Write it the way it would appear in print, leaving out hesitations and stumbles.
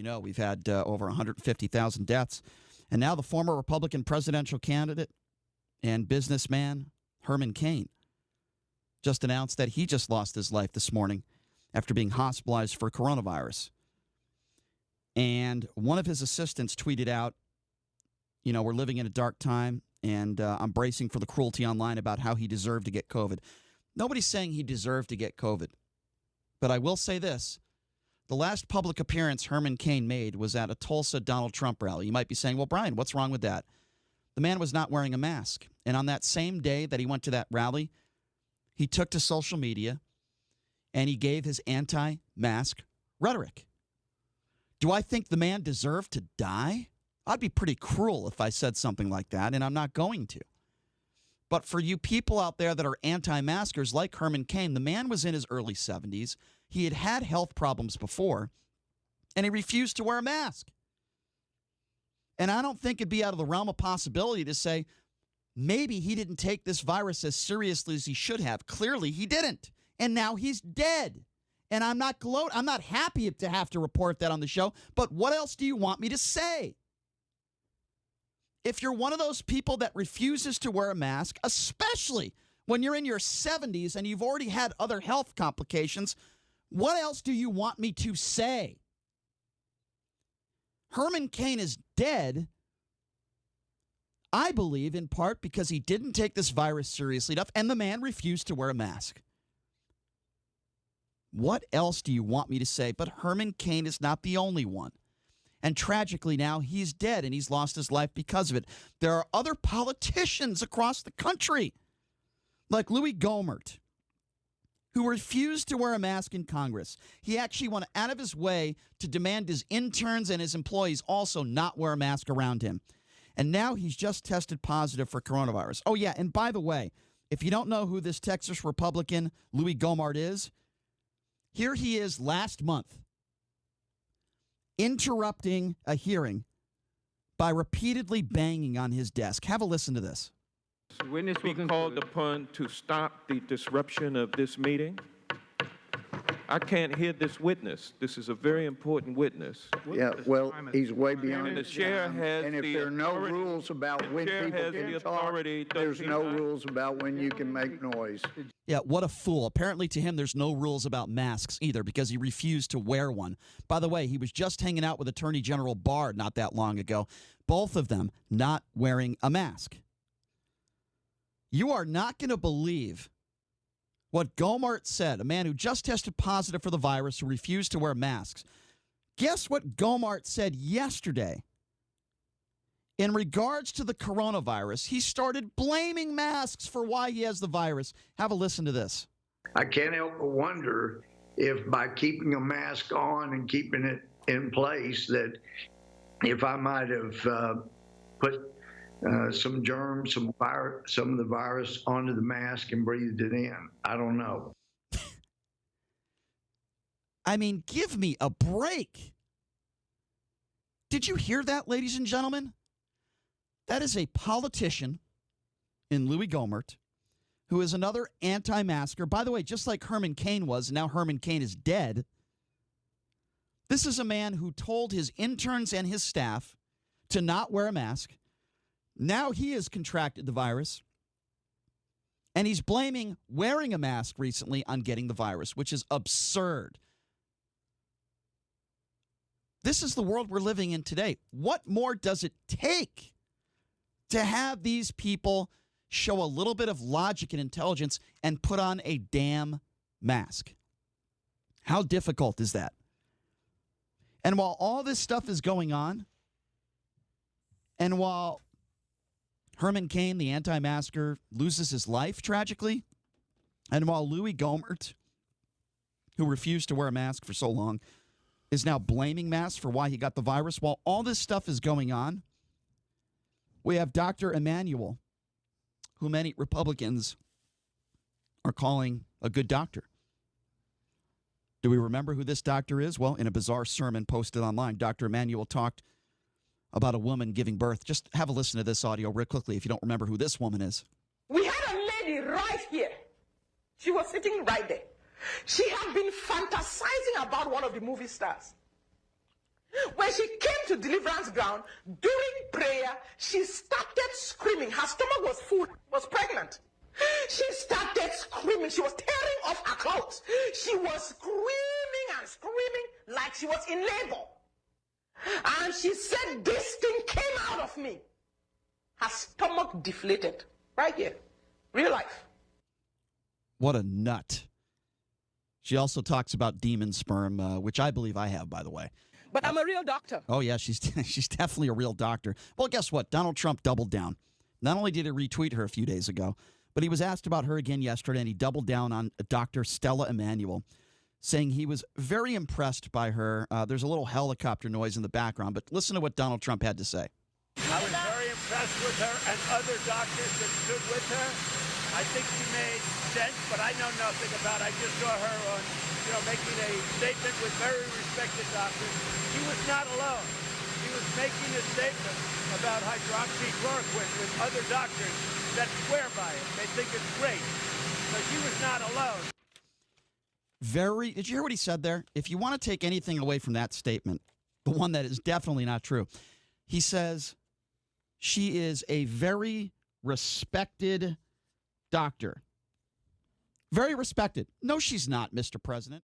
you know, we've had over 150,000 deaths. And now the former Republican presidential candidate and businessman Herman Cain just announced that he just lost his life this morning after being hospitalized for coronavirus. And one of his assistants tweeted out, you know, we're living in a dark time, and I'm bracing for the cruelty online about how he deserved to get COVID. Nobody's saying he deserved to get COVID. But I will say this. The last public appearance Herman Cain made was at a Tulsa Donald Trump rally. You might be saying, well, Brian, what's wrong with that? The man was not wearing a mask. And on that same day that he went to that rally, he took to social media and he gave his anti-mask rhetoric. Do I think the man deserved to die? I'd be pretty cruel if I said something like that, and I'm not going to. But for you people out there that are anti-maskers like Herman Cain, the man was in his early 70s. He had had health problems before, and he refused to wear a mask. And I don't think it'd be out of the realm of possibility to say maybe he didn't take this virus as seriously as he should have. Clearly, he didn't. And now he's dead. And I'm not happy to have to report that on the show, but what else do you want me to say? If you're one of those people that refuses to wear a mask, especially when you're in your 70s and you've already had other health complications, what else do you want me to say? Herman Cain is dead, I believe, in part because he didn't take this virus seriously enough, and the man refused to wear a mask. What else do you want me to say? But Herman Cain is not the only one. And tragically now, he's dead, and he's lost his life because of it. There are other politicians across the country, like Louis Gohmert, who refused to wear a mask in Congress. He actually went out of his way to demand his interns and his employees also not wear a mask around him. And now he's just tested positive for coronavirus. Oh, yeah, and by the way, if you don't know who this Texas Republican Louis Gohmert is, here he is last month interrupting a hearing by repeatedly banging on his desk. Have a listen to this. Witness be called upon to stop the disruption of this meeting. I can't hear this witness. This is a very important witness. Yeah, well, he's way beyond And the his chair time. has And if the there are no authority- rules about when chair people has the can talk, authority, does there's he no not? rules about when you can make noise. Yeah, what a fool. Apparently to him, there's no rules about masks either because he refused to wear one. By the way, he was just hanging out with Attorney General Barr not that long ago. Both of them not wearing a mask. You are not going to believe what Gohmert said, a man who just tested positive for the virus, who refused to wear masks. Guess what Gohmert said yesterday? In regards to the coronavirus, he started blaming masks for why he has the virus. Have a listen to this. I can't help but wonder if by keeping a mask on and keeping it in place, that if I might have put some germs, some of the virus onto the mask and breathed it in. I don't know. I mean, give me a break. Did you hear that, ladies and gentlemen? That is a politician in Louis Gohmert, who is another anti-masker. By the way, just like Herman Cain was, and now Herman Cain is dead. This is a man who told his interns and his staff to not wear a mask. Now he has contracted the virus, and he's blaming wearing a mask recently on getting the virus, which is absurd. This is the world we're living in today. What more does it take to have these people show a little bit of logic and intelligence and put on a damn mask? How difficult is that? And while all this stuff is going on, and while Herman Cain, the anti-masker, loses his life tragically, and while Louis Gohmert, who refused to wear a mask for so long, is now blaming masks for why he got the virus, while all this stuff is going on, we have Dr. Emanuel, who many Republicans are calling a good doctor. Do we remember who this doctor is? Well, in a bizarre sermon posted online, Dr. Emanuel talked about a woman giving birth. Just have a listen to this audio real quickly if you don't remember who this woman is. We had a lady right here. She was sitting right there. She had been fantasizing about one of the movie stars. When when she came to deliverance ground, during prayer, she started screaming. Her stomach was full, was pregnant. She started screaming. She was tearing off her clothes. She was screaming and screaming like she was in labor. And she said, this thing came out of me. Her stomach deflated. Right here. Real life. What a nut. She also talks about demon sperm, which I believe I have, by the way. But I'm a real doctor. Oh, yeah, she's definitely a real doctor. Well, guess what? Donald Trump doubled down. Not only did he retweet her a few days ago, but he was asked about her again yesterday, and he doubled down on Dr. Stella Emanuel, saying he was very impressed by her. There's a little helicopter noise in the background, but listen to what Donald Trump had to say. I was very impressed with her and other doctors that stood with her. I think she made sense, but I know nothing about it. I just saw her on, making a statement with very respected doctors. She was not alone. She was making a statement about hydroxychloroquine with other doctors that swear by it. They think it's great. So she was not alone. Did you hear what he said there? If you want to take anything away from that statement, the one that is definitely not true, he says she is a very respected doctor. Very respected. No, she's not, Mr. President.